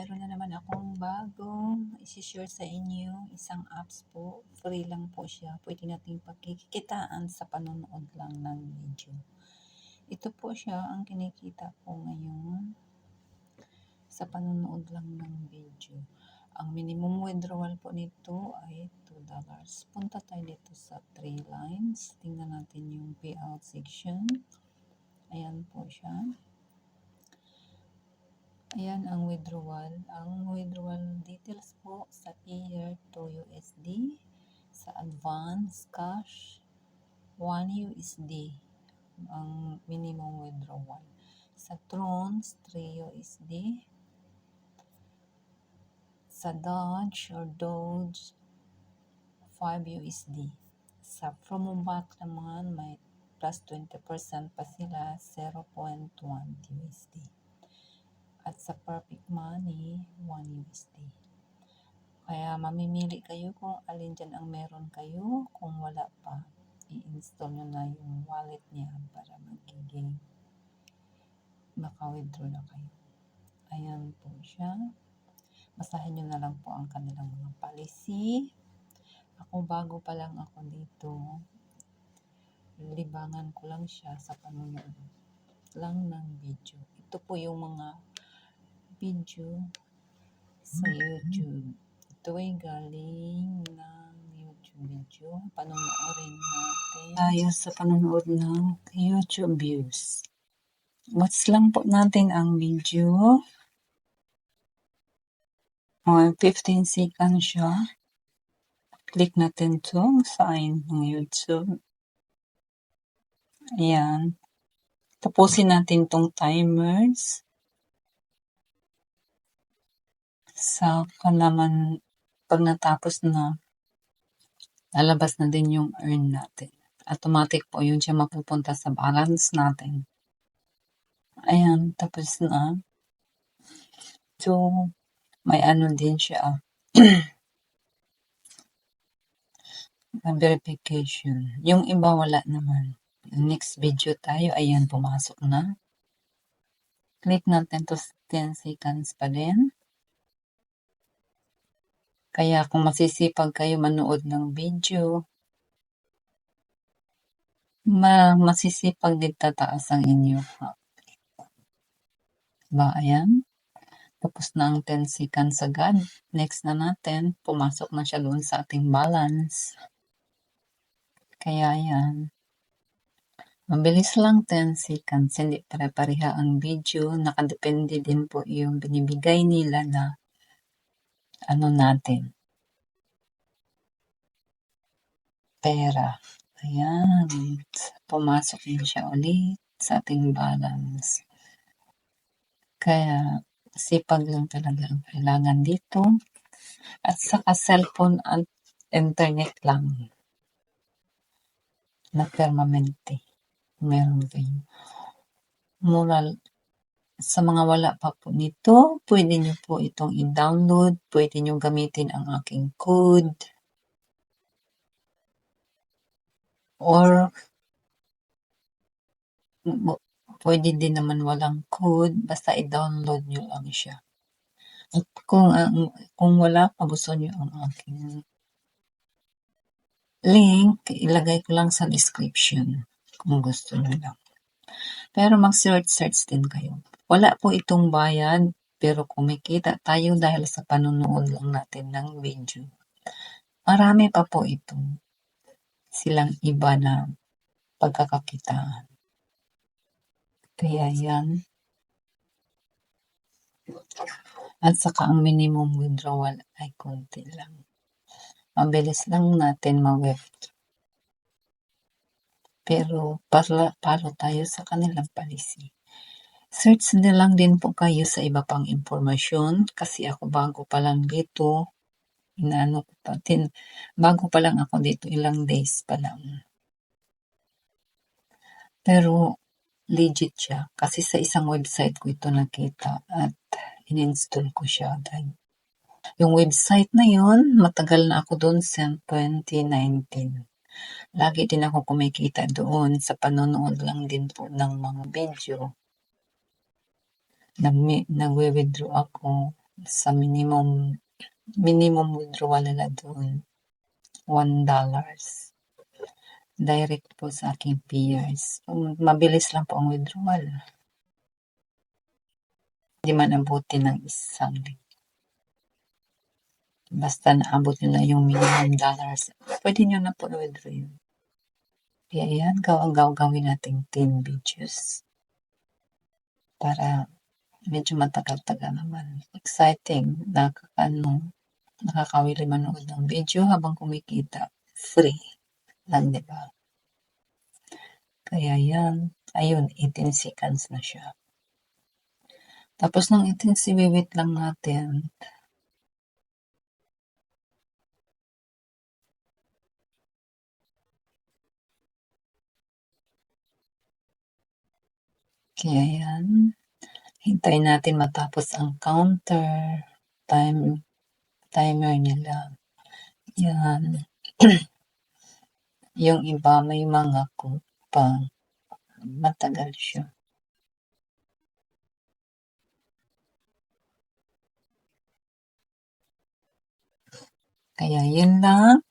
mayroon na naman akong bagong isi-share sa inyo. Isang apps po, free lang po siya. Pwede nating pagkikitaan sa panonood lang ng video. Ito po siya ang kinikita ko ngayon sa panonood lang ng video. Ang minimum withdrawal po nito ay $2. Punta tayo dito sa 3 lines. Tingnan natin yung payout section. Ayan po siya. Ayan ang withdrawal. Ang withdrawal details po sa payer to USD, sa advance cash, 1 USD ang minimum withdrawal. Sa Trons, 3 USD. Sa Dodge or Doge, 5 USD. Sa Promoback naman, may plus 20% pa sila, 0.1 USD. At sa Perfect Money, 1 USD. Kaya mamimili kayo kung alin dyan ang meron kayo. Kung wala pa, i-install nyo na yung wallet niya para magiging maka-withdraw na kayo. Ayan po siya. Basahin nyo na lang po ang kanilang mga policy. Ako, bago pa lang ako dito, libangan ko lang siya sa panonood lang ng video. Ito po yung mga video sa YouTube. Ito ay galing ng YouTube video. Panonoodin natin tayo sa panonood ng YouTube views. Watch lang po natin ang video. 15 seconds siya. Click natin itong sign ng YouTube. Ayan. Tapusin natin itong timers. Saka naman, pag natapos na, lalabas na din yung earn natin. Automatic po yun siya mapupunta sa balance natin. Ayan, tapos na. So, may ano din siya. Verification. Yung iba wala naman. Next video tayo. Ayan, pumasok na. Click natin to 10 seconds pa din. Kaya kung masisipag kayo manood ng video, masisipag din tataas ang inyo. Diba? Ayan. Tapos na ang 10 seconds agad. Next na natin, pumasok na siya doon sa ating balance. Kaya yan. Mabilis lang 10 seconds. Hindi pare-pareha ang video. Nakadepende din po yung binibigay nila na ano natin. Pera. Ayan. Pumasok din siya ulit sa ating balance. Kaya sipag lang talaga ang kailangan dito. At saka cellphone at internet lang na permanente. Meron kayo. Moral. Sa mga wala pa po nito, pwede nyo po itong i-download. Pwede nyo gamitin ang aking code. Or pwede din naman walang code. Basta i-download nyo lang siya. At kung wala pa, gusto nyo ang aking link, ilagay ko lang sa description kung gusto nyo lang. Pero mag-search din kayo. Wala po itong bayad, pero kumikita tayo dahil sa panonood lang natin ng video. Marami pa po itong silang iba na pagkakakitaan. Kaya yan. At saka ang minimum withdrawal ay konti lang. Mabilis lang natin ma-withdraw. Pero palo tayo sa kanilang policy. Search na lang din po kayo sa iba pang impormasyon kasi ako bago pa lang dito. Bago pa lang ako dito, ilang days pa lang. Pero legit siya kasi sa isang website ko ito nakita at in-install ko siya agad. Yung website na yun, matagal na ako doon since 2019. Lagi din ako kumikita doon sa panonood lang din po ng mga video. Nag-withdraw ako sa minimum withdrawal nila dun, $1. Direct po sa aking peers. Mabilis lang po ang withdrawal. Hindi man abutin ng isang linggo. Basta naabot nila yung minimum dollars, pwede nyo na po i-withdraw yun. Kaya yan, gawin nating 10 videos. Para medyo matagal-tagal naman. Exciting, nakakawili manood ng video habang kumikita. Free lang, di ba? Kaya yan, ayun, 18 seconds na siya. Tapos ng 18, siwiwit lang natin. Kaya yan, hintayin natin matapos ang timer nila. Yan. Yung iba may mga pang matagal siya. Kaya yun lang.